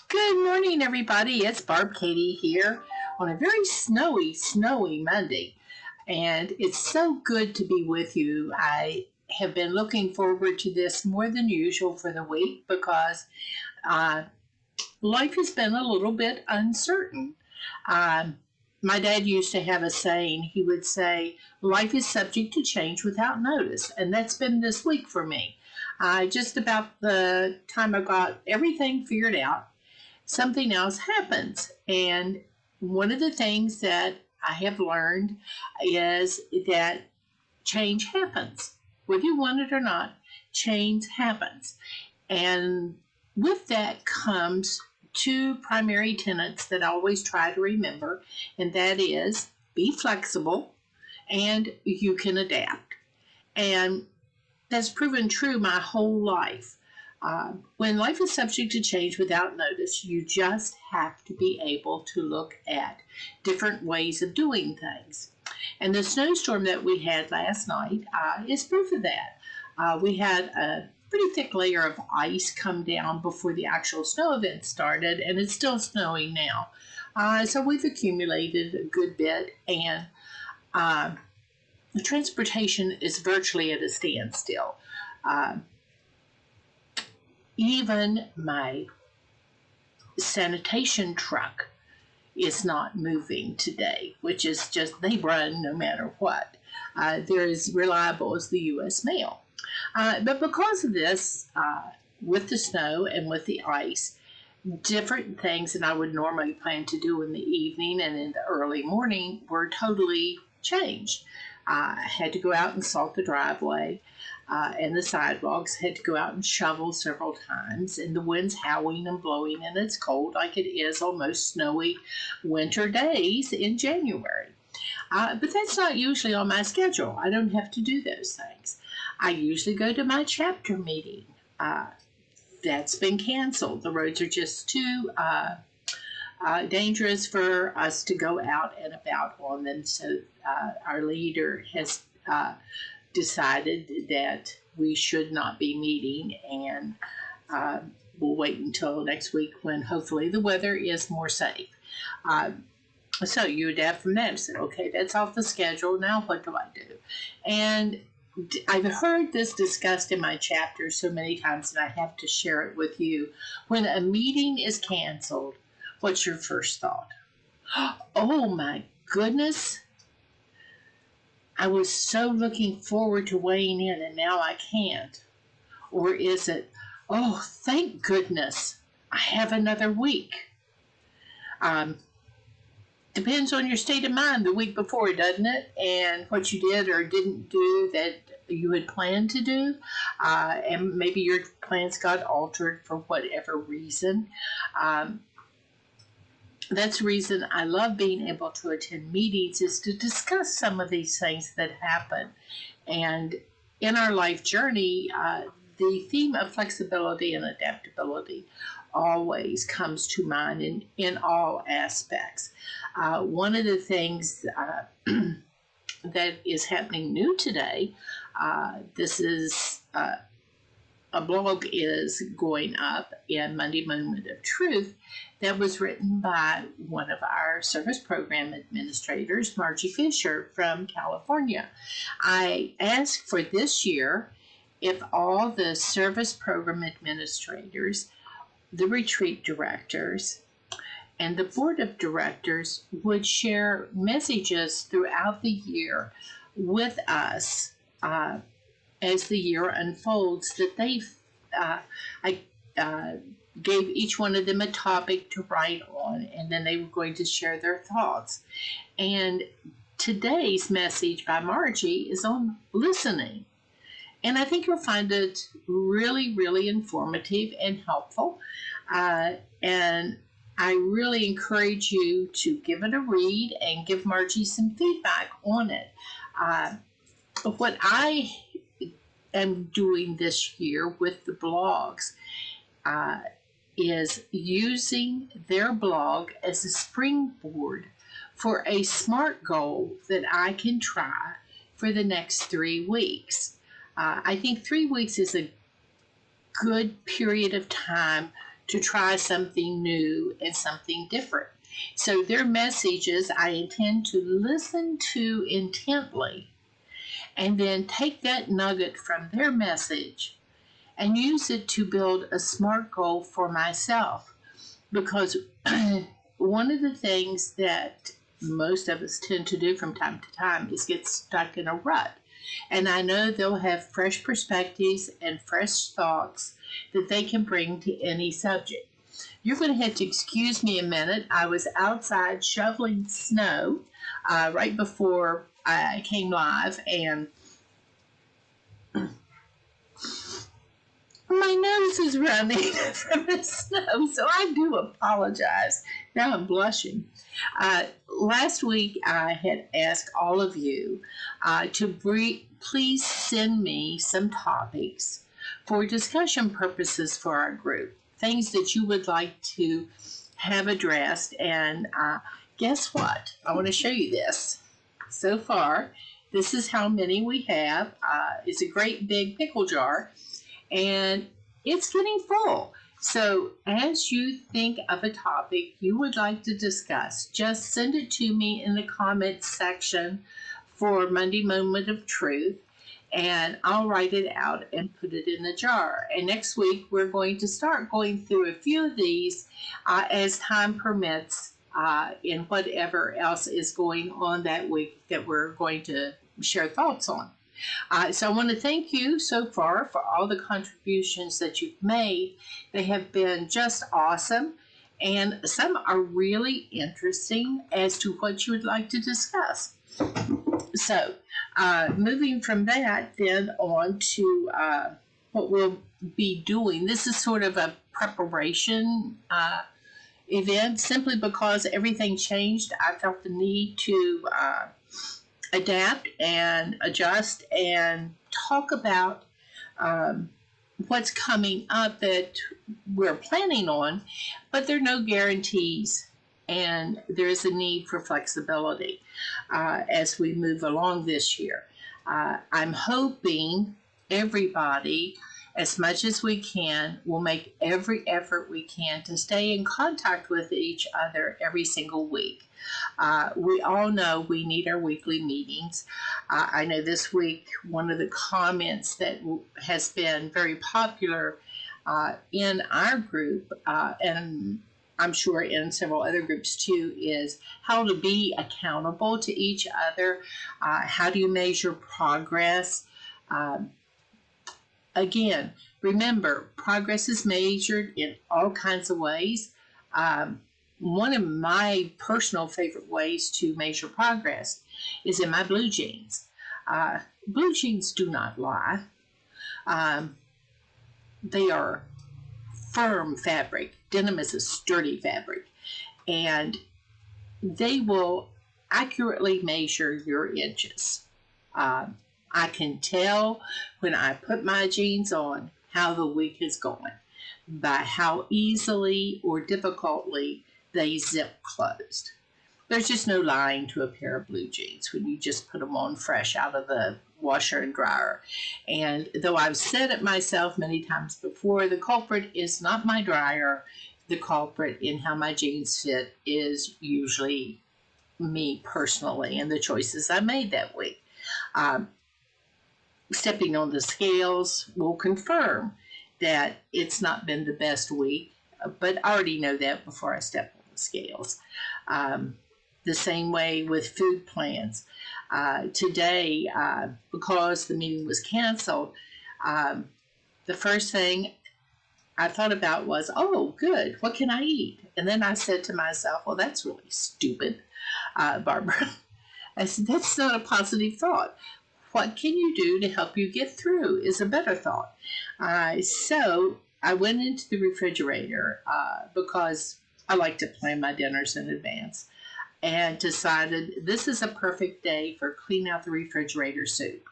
Good morning, everybody. It's Barb Katie here on a very snowy Monday. And it's so good to be with you. I have been looking forward to this more than usual for the week because uh, life has been a little bit uncertain. Um, my dad used to have a saying. He would say, life is subject to change without notice. And that's been this week for me. Just about the time I got everything figured out, something else happens. And one of the things that I have learned is that change happens. Whether you want it or not, change happens. And with that comes two primary tenets that I always try to remember, and that is be flexible and you can adapt. And that's proven true my whole life. When life is subject to change without notice, you just have to be able to look at different ways of doing things. And the snowstorm that we had last night is proof of that. We had a pretty thick layer of ice come down before the actual snow event started, and it's still snowing now. So we've accumulated a good bit, and uh, transportation is virtually at a standstill. Uh, Even my sanitation truck is not moving today, which is just, they run no matter what. They're as reliable as the U.S. mail. But because of this, with the snow and with the ice, different things that I would normally plan to do in the evening and in the early morning were totally changed. I had to go out and salt the driveway and the sidewalks, had to go out and shovel several times, and the wind's howling and blowing, and it's cold like it is on most snowy winter days in January. But that's not usually on my schedule. I don't have to do those things. I usually go to my chapter meeting. That's been canceled. The roads are just too dangerous for us to go out and about on them. So our leader has decided that we should not be meeting, and we'll wait until next week when hopefully the weather is more safe. So you adapt from that and said, okay, that's off the schedule. Now what do I do? And I've heard this discussed in my chapter so many times that I have to share it with you. When a meeting is canceled, what's your first thought? Oh my goodness, I was so looking forward to weighing in and now I can't. Or is it, oh, thank goodness, I have another week? Um, Depends on your state of mind the week before, doesn't it? And what you did or didn't do that you had planned to do. And maybe your plans got altered for whatever reason. Um, that's the reason I love being able to attend meetings, is to discuss some of these things that happen. And in our life journey, the theme of flexibility and adaptability always comes to mind in all aspects. One of the things that is happening new today, this is a blog is going up in Monday Moment of Truth that was written by one of our service program administrators, Margie Fisher from California. I asked for this year if all the service program administrators, the retreat directors, and the board of directors would share messages throughout the year with us as the year unfolds, that I gave each one of them a topic to write on, and then they were going to share their thoughts. And today's message by Margie is on listening. And I think you'll find it really, really informative and helpful. And I really encourage you to give it a read and give Margie some feedback on it. What I am doing this year with the blogs is using their blog as a springboard for a SMART goal that I can try for the next 3 weeks. I think 3 weeks is a good period of time to try something new and something different. So their messages I intend to listen to intently and then take that nugget from their message and use it to build a SMART goal for myself. Because one of the things that most of us tend to do from time to time is get stuck in a rut. And I know they'll have fresh perspectives and fresh thoughts that they can bring to any subject. You're going to have to excuse me a minute. I was outside shoveling snow right before I came live, and my nose is running from the snow, so I do apologize. Now I'm blushing. Last week, I had asked all of you to please send me some topics for discussion purposes for our group, things that you would like to have addressed. And guess what? I want to show you this. So far, this is how many we have. It's a great big pickle jar, and it's getting full. So as you think of a topic you would like to discuss, just send it to me in the comments section for Monday Moment of Truth, and I'll write it out and put it in the jar. And next week we're going to start going through a few of these as time permits in whatever else is going on that week that we're going to share thoughts on. So I want to thank you so far for all the contributions that you've made. They have been just awesome, and some are really interesting as to what you would like to discuss. So moving from that then on to what we'll be doing. This is sort of a preparation event simply because everything changed. I felt the need to adapt and adjust and talk about what's coming up that we're planning on, but there are no guarantees, and there is a need for flexibility as we move along this year. I'm hoping everybody, as much as we can, will make every effort we can to stay in contact with each other every single week. We all know we need our weekly meetings. I know this week one of the comments that has been very popular in our group, and I'm sure in several other groups too, is how to be accountable to each other. How do you measure progress? Again, remember, progress is measured in all kinds of ways. One of my personal favorite ways to measure progress is in my blue jeans. Blue jeans do not lie. They are firm fabric. Denim is a sturdy fabric, and they will accurately measure your inches. I can tell when I put my jeans on how the week is going by how easily or difficultly they zip closed. There's just no lying to a pair of blue jeans when you just put them on fresh out of the washer and dryer. And though I've said it myself many times before, the culprit is not my dryer. The culprit in how my jeans fit is usually me personally and the choices I made that week. Stepping on the scales will confirm that it's not been the best week, but I already know that before I step on the scales. The same way with food plans. Today, because the meeting was canceled, the first thing I thought about was, oh, good, what can I eat? And then I said to myself, well, that's really stupid, Barbara. I said, that's not a positive thought. What can you do to help you get through is a better thought. So I went into the refrigerator because I like to plan my dinners in advance, and decided this is a perfect day for clean out the refrigerator soup.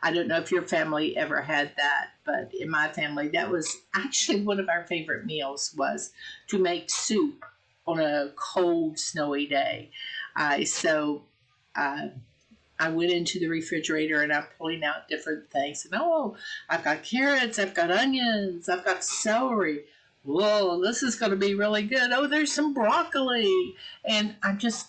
I don't know if your family ever had that, but in my family, that was actually one of our favorite meals, was to make soup on a cold, snowy day. So I went into the refrigerator and I'm pulling out different things. And oh, I've got carrots, I've got onions, I've got celery. whoa, this is going to be really good. Oh, there's some broccoli. And I'm just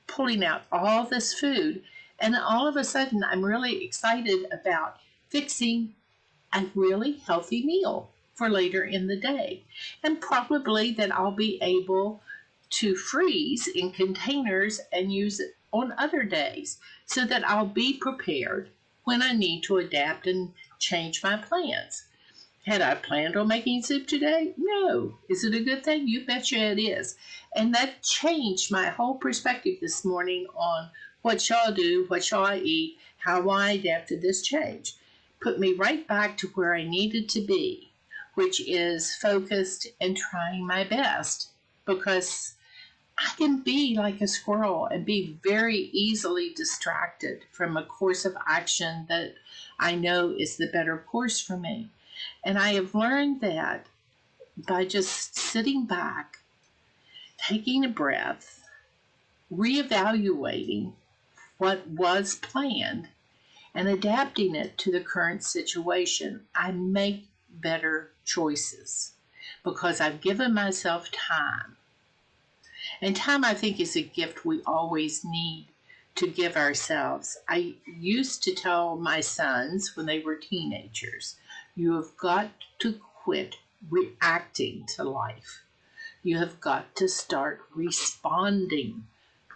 pulling out all this food. And all of a sudden, I'm really excited about fixing a really healthy meal for later in the day. And probably that I'll be able to freeze in containers and use it on other days so that I'll be prepared when I need to adapt and change my plans. Had I planned on making soup today? No. Is it a good thing? You betcha it is. And that changed my whole perspective this morning on what shall I do, what shall I eat, how I adapt to this change. Put me right back to where I needed to be, which is focused and trying my best, because I can be like a squirrel and be very easily distracted from a course of action that I know is the better course for me. And I have learned that by just sitting back, taking a breath, reevaluating what was planned, and adapting it to the current situation, I make better choices because I've given myself time. And time, I think, is a gift we always need to give ourselves. I used to tell my sons when they were teenagers, you have got to quit reacting to life. You have got to start responding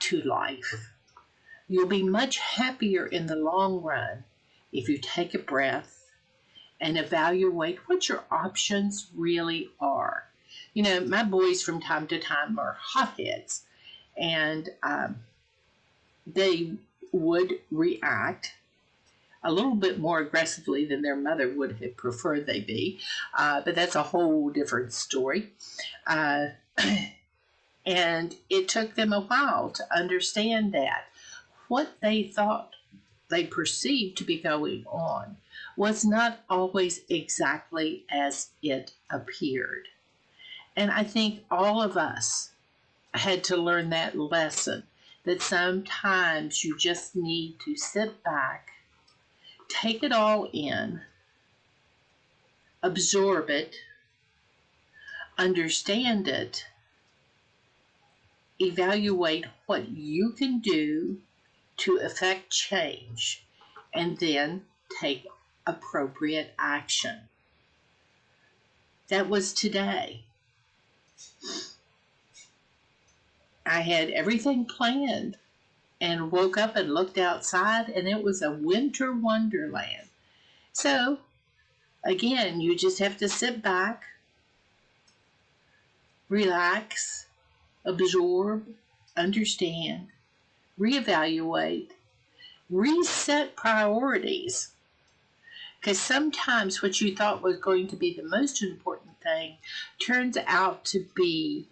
to life. You'll be much happier in the long run if you take a breath and evaluate what your options really are. You know, my boys from time to time are hotheads, and they would react a little bit more aggressively than their mother would have preferred they be, but that's a whole different story. Uh, and it took them a while to understand that what they thought they perceived to be going on was not always exactly as it appeared. And I think all of us had to learn that lesson, that sometimes you just need to sit back, take it all in, absorb it, understand it, evaluate what you can do to effect change, and then take appropriate action. That was today. I had everything planned and woke up and looked outside, and it was a winter wonderland. So, again, you just have to sit back, relax, absorb, understand, reevaluate, reset priorities. Because sometimes what you thought was going to be the most important thing turns out to be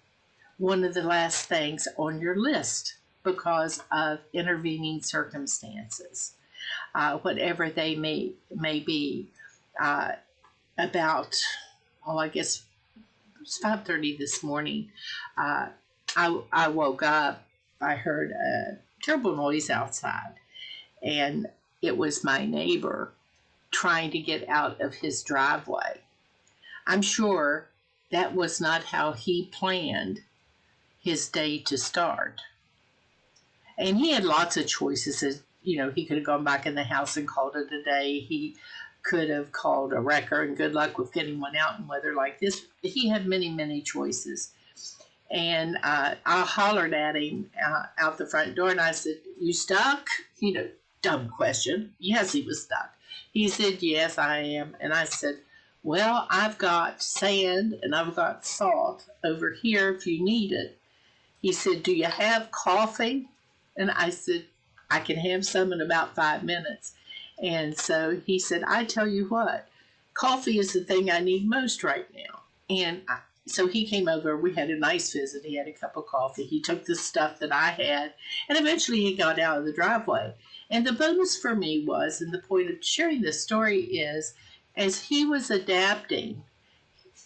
one of the last things on your list because of intervening circumstances, whatever they may be. About, I guess it was 5:30 this morning. I woke up. I heard a terrible noise outside, and it was my neighbor trying to get out of his driveway. I'm sure that was not how he planned his day to start. And he had lots of choices. As you know, he could have gone back in the house and called it a day. He could have called a wrecker, and good luck with getting one out in weather like this. He had many, many choices. And I hollered at him out the front door, and I said, "You stuck?" You know, dumb question. Yes, he was stuck. He said, "Yes, I am." And I said, "Well, I've got sand and I've got salt over here if you need it." He said, "Do you have coffee?" And I said, "I can have some in about 5 minutes." And so he said, "I tell you what, coffee is the thing I need most right now." And so he came over. We had a nice visit. He had a cup of coffee. He took the stuff that I had, and eventually he got out of the driveway. And the bonus for me was, and the point of sharing this story is, as he was adapting,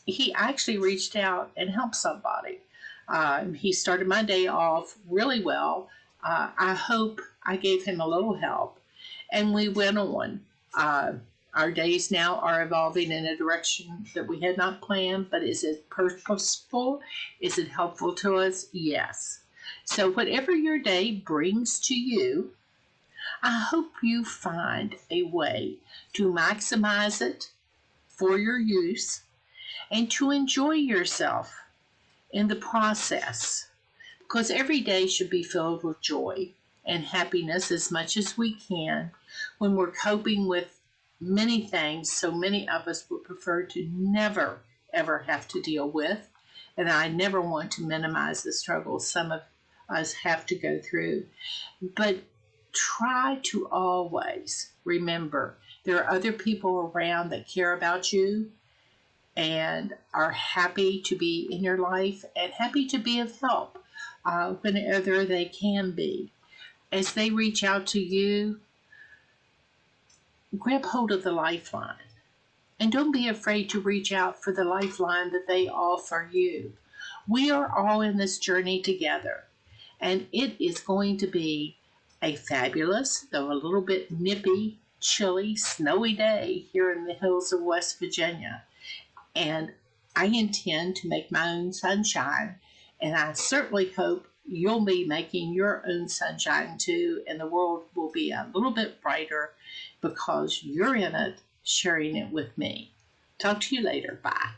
he actually reached out and helped somebody. He started my day off really well. I hope I gave him a little help, and we went on. Our days now are evolving in a direction that we had not planned, but is it purposeful? Is it helpful to us? Yes. So, whatever your day brings to you, I hope you find a way to maximize it for your use and to enjoy yourself in the process. Because every day should be filled with joy and happiness as much as we can when we're coping with many things so many of us would prefer to never ever have to deal with. And I never want to minimize the struggles some of us have to go through. But try to always remember there are other people around that care about you and are happy to be in your life and happy to be of help whenever they can be. As they reach out to you, grab hold of the lifeline. And don't be afraid to reach out for the lifeline that they offer you. We are all in this journey together, and it is going to be a fabulous, though a little bit nippy, chilly, snowy day here in the hills of West Virginia. And I intend to make my own sunshine, and I certainly hope you'll be making your own sunshine too, and the world will be a little bit brighter because you're in it, sharing it with me. Talk to you later. Bye.